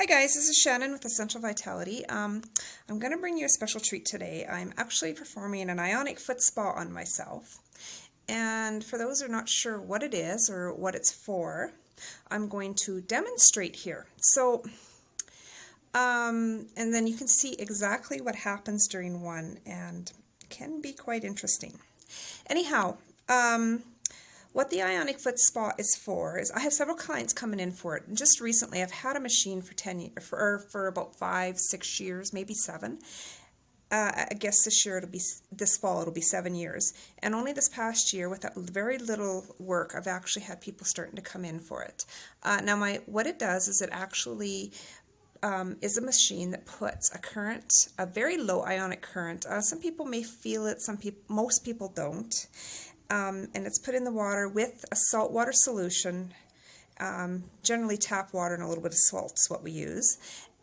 Hi guys, this is Shannon with Essential Vitality. I'm going to bring you a special treat today. I'm actually performing an Ionic foot spa on myself. And for those who are not sure what it is or what it's for, I'm going to demonstrate here. And then you can see exactly what happens during one, and it can be quite interesting. Anyhow, what the Ionic foot spa is for is I have several clients coming in for it. And just recently, I've had a machine for 10 years, for about 5, 6 years, maybe 7. I guess this fall it'll be 7 years. And only this past year, with that very little work, I've actually had people starting to come in for it. Now, what it does is it actually is a machine that puts a current, a very low ionic current. Some people may feel it, most people don't. And it's put in the water with a salt water solution, generally tap water and a little bit of salt is what we use,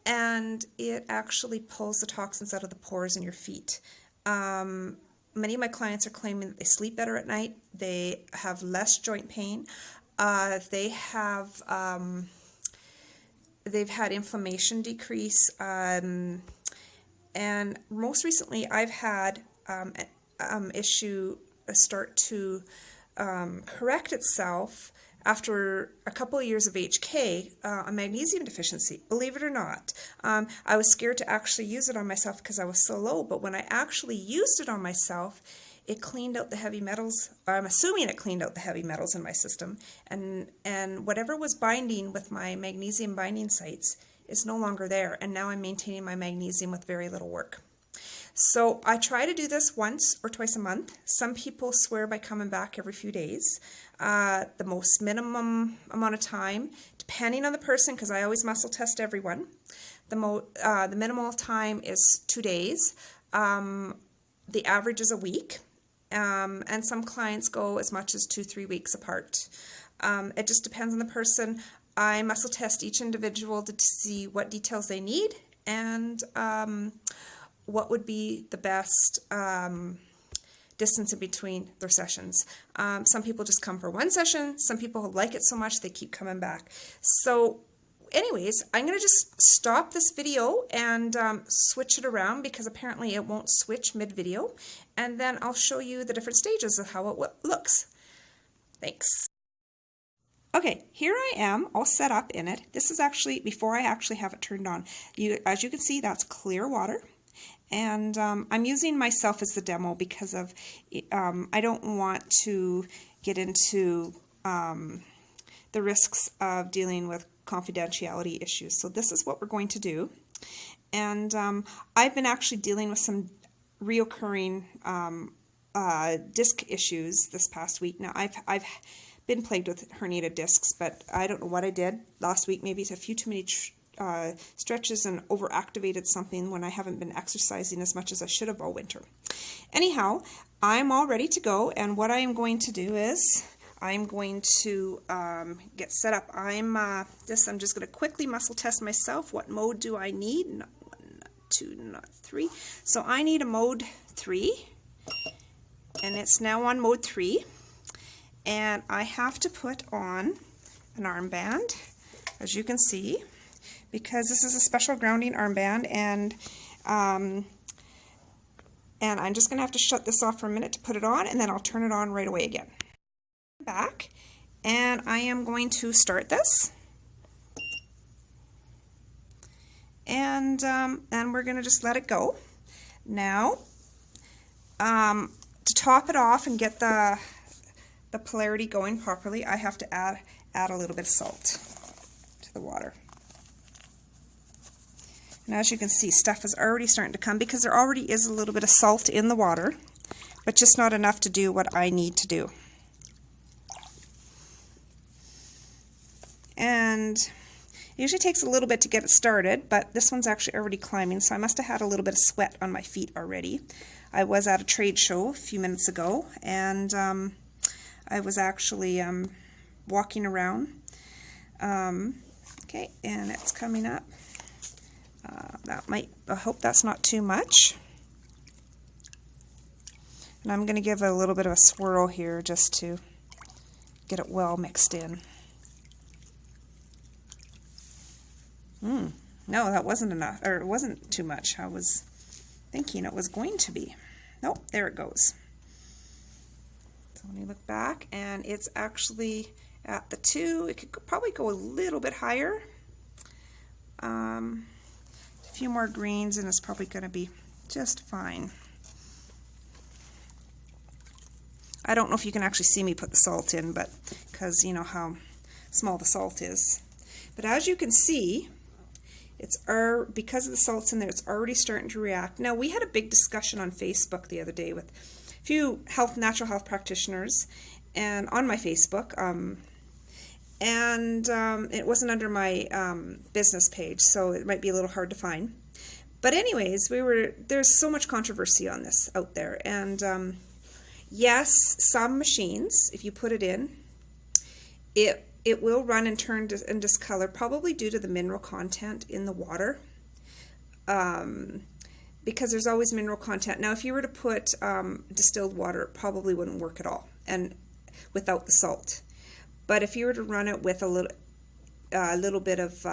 and it actually pulls the toxins out of the pores in your feet. Many of my clients are claiming that they sleep better at night, they have less joint pain, they've had inflammation decrease, and most recently I've had issue start to correct itself after a couple of years of HK, a magnesium deficiency. Believe it or not, I was scared to actually use it on myself because I was so low, but when I actually used it on myself, it cleaned out the heavy metals. I'm assuming it cleaned out the heavy metals in my system, and whatever was binding with my magnesium binding sites is no longer there, and now I'm maintaining my magnesium with very little work. So I try to do this once or twice a month. Some people swear by coming back every few days. The most minimum amount of time, depending on the person, because I always muscle test everyone, the minimal time is 2 days. The average is a week. And some clients go as much as 2-3 weeks apart. It just depends on the person. I muscle test each individual to see what details they need and what would be the best distance in between their sessions. Some people just come for one session. Some people like it so much they keep coming back. So anyways, I'm going to just stop this video and switch it around because apparently it won't switch mid-video. And then I'll show you the different stages of how it looks. Thanks. Okay, here I am all set up in it. This is actually before I actually have it turned on. As you can see, that's clear water. And I'm using myself as the demo because of I don't want to get into the risks of dealing with confidentiality issues. So this is what we're going to do. And I've been actually dealing with some reoccurring disc issues this past week. Now I've been plagued with herniated discs, but I don't know what I did last week. Maybe it's a few too many stretches and overactivated something when I haven't been exercising as much as I should have all winter. Anyhow, I'm all ready to go, and what I am going to do is I'm going to get set up. I'm just going to quickly muscle test myself. What mode do I need? Not 1, not 2, not 3. So I need a mode 3, and it's now on mode 3. And I have to put on an armband, as you can see, because this is a special grounding armband, and I'm just going to have to shut this off for a minute to put it on, and then I'll turn it on right away again. Back, and I am going to start this, and we're going to just let it go. Now, to top it off and get the polarity going properly, I have to add a little bit of salt to the water. And as you can see, stuff is already starting to come because there already is a little bit of salt in the water, but just not enough to do what I need to do. And it usually takes a little bit to get it started, but this one's actually already climbing, so I must have had a little bit of sweat on my feet already. I was at a trade show a few minutes ago, and I was actually walking around. Okay, and it's coming up. I hope that's not too much. And I'm going to give it a little bit of a swirl here just to get it well mixed in. No, that wasn't enough, or it wasn't too much. I was thinking it was going to be. Nope, there it goes. So when you look back, and it's actually at the 2. It could probably go a little bit higher. A few more greens, and it's probably going to be just fine. I don't know if you can actually see me put the salt in, but because you know how small the salt is. But as you can see, because of the salt's in there, it's already starting to react. Now, we had a big discussion on Facebook the other day with a few natural health practitioners, and on my Facebook, it wasn't under my business page, so it might be a little hard to find. But anyways, there's so much controversy on this out there, and yes, some machines, if you put it in, it will run and turn and discolor, probably due to the mineral content in the water, because there's always mineral content. Now, if you were to put distilled water, it probably wouldn't work at all, and without the salt. But if you were to run it with a little bit of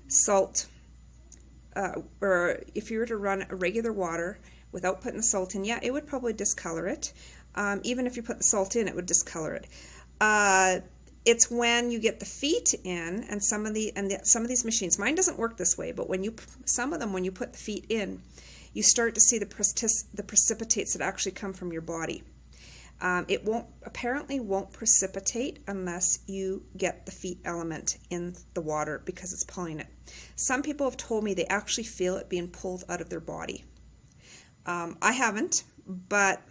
salt, or if you were to run a regular water without putting the salt in, yeah, it would probably discolor it. Even if you put the salt in, it would discolor it. It's when you get the feet in, and some of these machines, mine doesn't work this way, but when you put the feet in, you start to see the precipitates that actually come from your body. It apparently won't precipitate unless you get the feet element in the water, because it's pulling it. Some people have told me they actually feel it being pulled out of their body. I haven't, but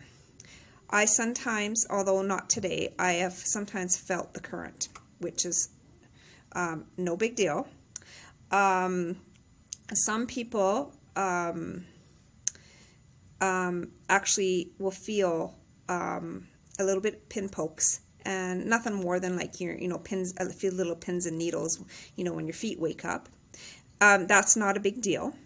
I sometimes, although not today, I have sometimes felt the current, which is no big deal. Some people actually will feel a little bit pin pokes, and nothing more than like pins, a few little pins and needles, when your feet wake up. That's not a big deal.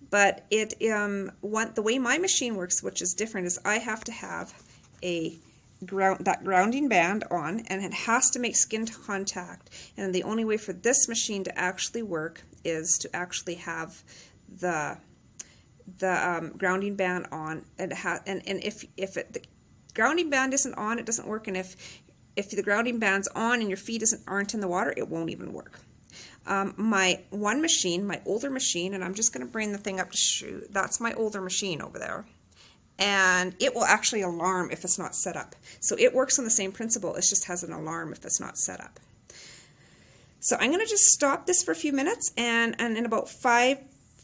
But the way my machine works, which is different, is I have to have that grounding band on, and it has to make skin contact. And the only way for this machine to actually work is to actually have the grounding band on. And if the grounding band isn't on, it doesn't work. And if the grounding band's on and your feet aren't in the water, it won't even work. My one machine, my older machine, and I'm just going to bring the thing up to show, that's my older machine over there, and it will actually alarm if it's not set up. So it works on the same principle, it just has an alarm if it's not set up. So I'm going to just stop this for a few minutes, and in about 5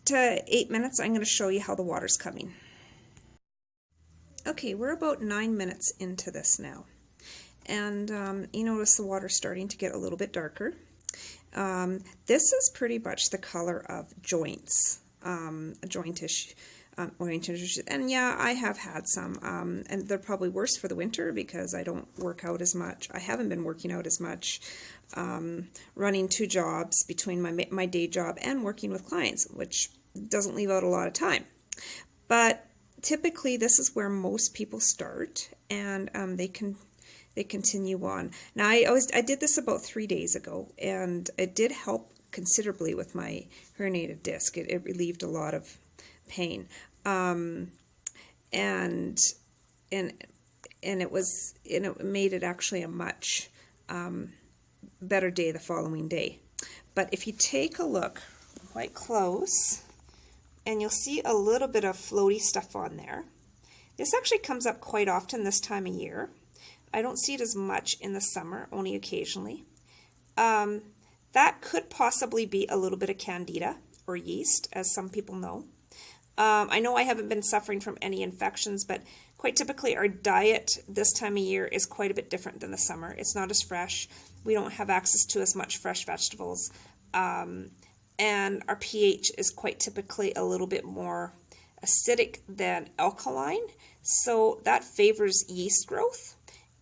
to 8 minutes I'm going to show you how the water's coming. Okay, we're about 9 minutes into this now, and you notice the water's starting to get a little bit darker. This is pretty much the color of joints, jointish, and yeah, I have had some, and they're probably worse for the winter because I don't work out as much. I haven't been working out as much, running 2 jobs between my day job and working with clients, which doesn't leave out a lot of time. But typically, this is where most people start, and they continue on. Now, I did this about 3 days ago, and it did help considerably with my herniated disc. It relieved a lot of pain, and it made it actually a much better day the following day. But if you take a look quite close, and you'll see a little bit of floaty stuff on there. This actually comes up quite often this time of year. I don't see it as much in the summer, only occasionally. That could possibly be a little bit of candida or yeast, as some people know. I know I haven't been suffering from any infections, but quite typically our diet this time of year is quite a bit different than the summer. It's not as fresh. We don't have access to as much fresh vegetables. And our pH is quite typically a little bit more acidic than alkaline. So that favors yeast growth.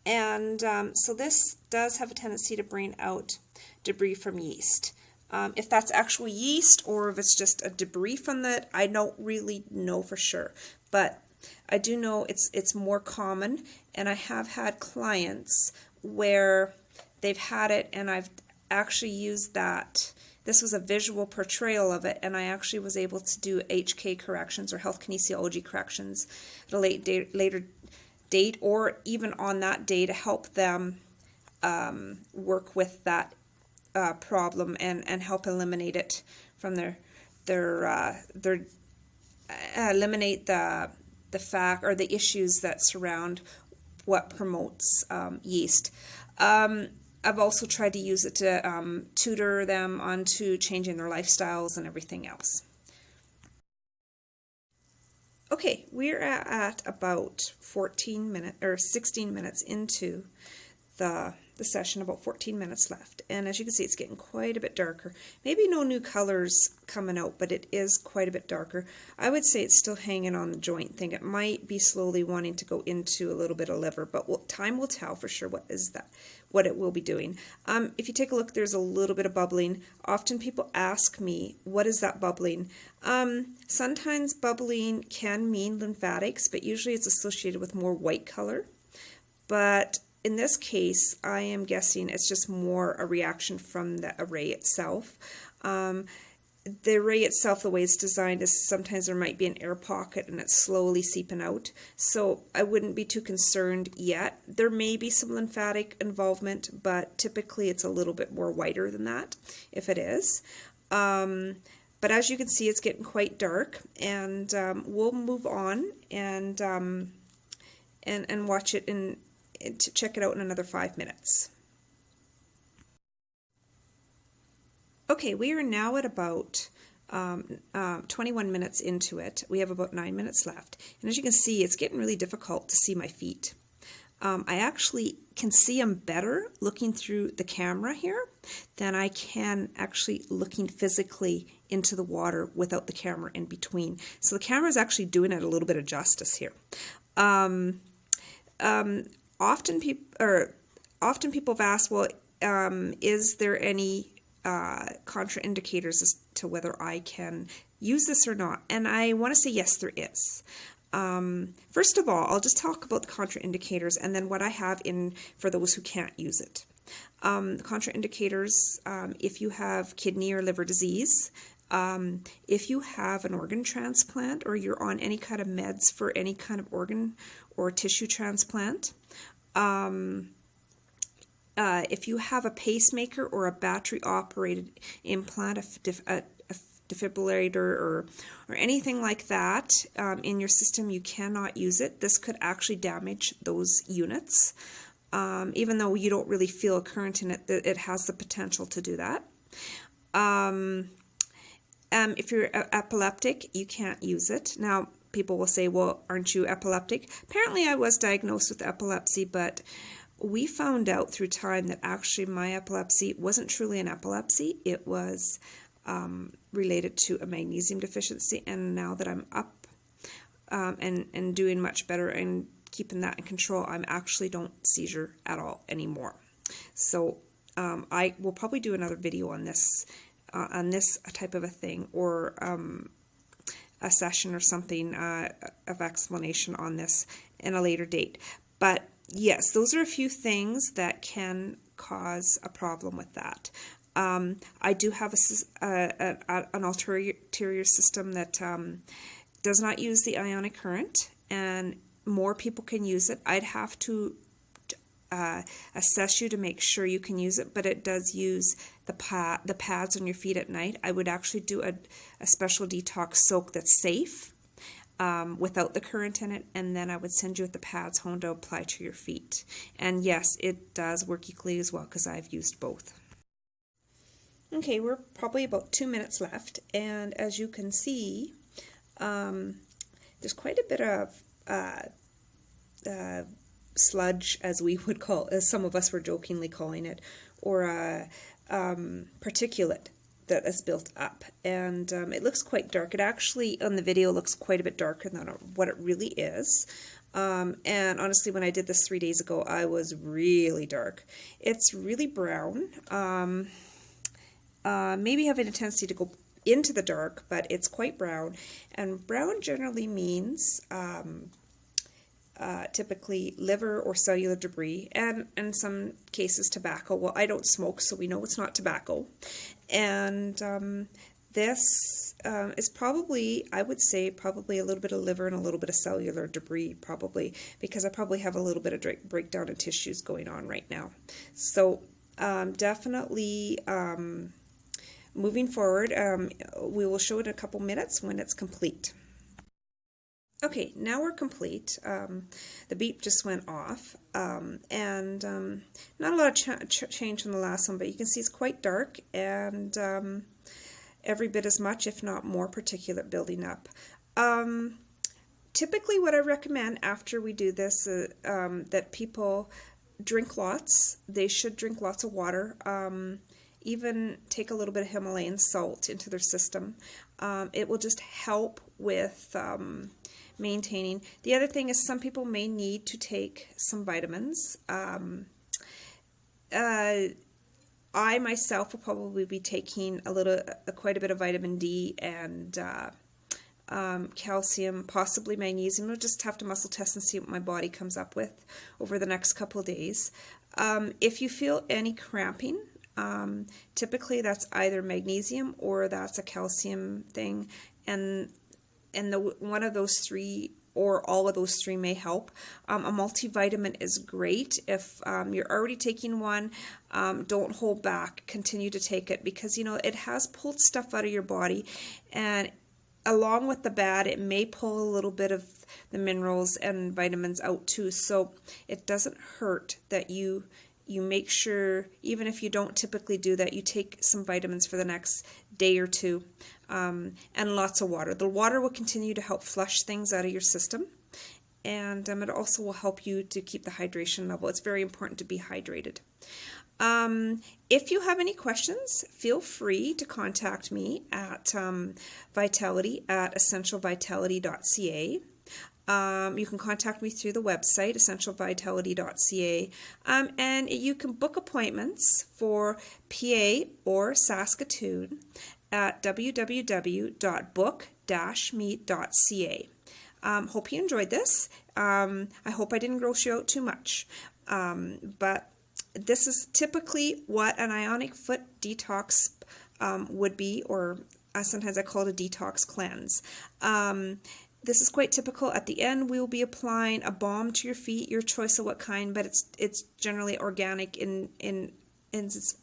And so this does have a tendency to bring out debris from yeast. If that's actual yeast or if it's just a debris from that, I don't really know for sure. But I do know it's more common, and I have had clients where they've had it and I've actually used that this was a visual portrayal of it, and I actually was able to do HK corrections or health kinesiology corrections at a later date, or even on that day, to help them work with that problem and help eliminate it from their eliminate the fact or the issues that surround what promotes yeast. I've also tried to use it to tutor them onto changing their lifestyles and everything else. Okay, we're at about 14 minutes or 16 minutes into the session, about 14 minutes left, and as you can see, it's getting quite a bit darker. Maybe no new colors coming out, but it is quite a bit darker. I would say it's still hanging on the joint thing. It might be slowly wanting to go into a little bit of liver, but time will tell for sure what it will be doing. If you take a look, there's a little bit of bubbling. Often people ask me, what is that bubbling? Sometimes bubbling can mean lymphatics, but usually it's associated with more white color. But in this case, I am guessing it's just more a reaction from the array itself. The array itself, the way it's designed, is sometimes there might be an air pocket and it's slowly seeping out. So I wouldn't be too concerned yet. There may be some lymphatic involvement, but typically it's a little bit more whiter than that, if it is. But as you can see, it's getting quite dark, and we'll move on and watch it to check it out in another 5 minutes. Okay, we are now at about 21 minutes into it. We have about 9 minutes left. And as you can see, it's getting really difficult to see my feet. I actually can see them better looking through the camera here than I can actually looking physically into the water without the camera in between. So the camera is actually doing it a little bit of justice here. Often people have asked, well, is there any contraindicators as to whether I can use this or not? And I want to say yes, there is. First of all, I'll just talk about the contraindicators and then what I have in for those who can't use it. The contraindicators, if you have kidney or liver disease, if you have an organ transplant or you're on any kind of meds for any kind of organ or tissue transplant, if you have a pacemaker or a battery-operated implant, a defibrillator or anything like that in your system, you cannot use it. This could actually damage those units. Even though you don't really feel a current in it, it has the potential to do that. If you're epileptic, you can't use it. Now, people will say, well, aren't you epileptic? Apparently, I was diagnosed with epilepsy, but we found out through time that actually my epilepsy wasn't truly an epilepsy. It was related to a magnesium deficiency, and now that I'm up and doing much better and keeping that in control, I actually don't seizure at all anymore. So I will probably do another video on this type of a thing, or a session or something of explanation on this in a later date. But yes, those are a few things that can cause a problem with that. I do have an ulterior system that does not use the ionic current, and more people can use it. I'd have to assess you to make sure you can use it, but it does use the pads on your feet at night. I would actually do a special detox soak that's safe without the current in it, and then I would send you with the pads home to apply to your feet. And yes, it does work equally as well because I've used both. Okay, we're probably about 2 minutes left, and as you can see, there's quite a bit of sludge, as we would call, as some of us were jokingly calling it, or a particulate that is built up, and it looks quite dark. It actually on the video looks quite a bit darker than what it really is. And honestly, when I did this 3 days ago, I was really dark. It's really brown, maybe having a tendency to go into the dark, but it's quite brown, and brown generally means typically liver or cellular debris, and in some cases tobacco. Well, I don't smoke, so we know it's not tobacco. And this is probably, I would say, probably a little bit of liver and a little bit of cellular debris, probably, because I probably have a little bit of breakdown in tissues going on right now. So definitely moving forward, we will show it in a couple minutes when it's complete. Okay, now we're complete. The beep just went off, and not a lot of change from the last one, but you can see it's quite dark, and every bit as much, if not more, particulate building up. Typically what I recommend after we do this, that people drink lots. They should drink lots of water. Even take a little bit of Himalayan salt into their system. It will just help with maintaining. The other thing is some people may need to take some vitamins. I myself will probably be taking quite a bit of vitamin D and calcium, possibly magnesium. We'll just have to muscle test and see what my body comes up with over the next couple of days. If you feel any cramping, typically that's either magnesium or that's a calcium thing, and one of those three or all of those three may help. A multivitamin is great. If you're already taking one, don't hold back. Continue to take it, because it has pulled stuff out of your body, and along with the bad, it may pull a little bit of the minerals and vitamins out too. So it doesn't hurt that you make sure, even if you don't typically do that, you take some vitamins for the next day or two, and lots of water. The water will continue to help flush things out of your system, and it also will help you to keep the hydration level. It's very important to be hydrated. If you have any questions, feel free to contact me at vitality@essentialvitality.ca. You can contact me through the website, essentialvitality.ca, and you can book appointments for PA or Saskatoon at www.book-meet.ca. Hope you enjoyed this. I hope I didn't gross you out too much, but this is typically what an ionic foot detox would be, or sometimes I call it a detox cleanse. This is quite typical. At the end, we will be applying a balm to your feet, your choice of what kind, but it's generally organic it's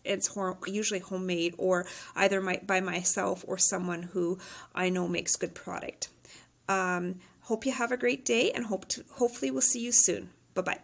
usually homemade, or either by myself or someone who I know makes good product. Hope you have a great day, and hopefully we'll see you soon. Bye-bye.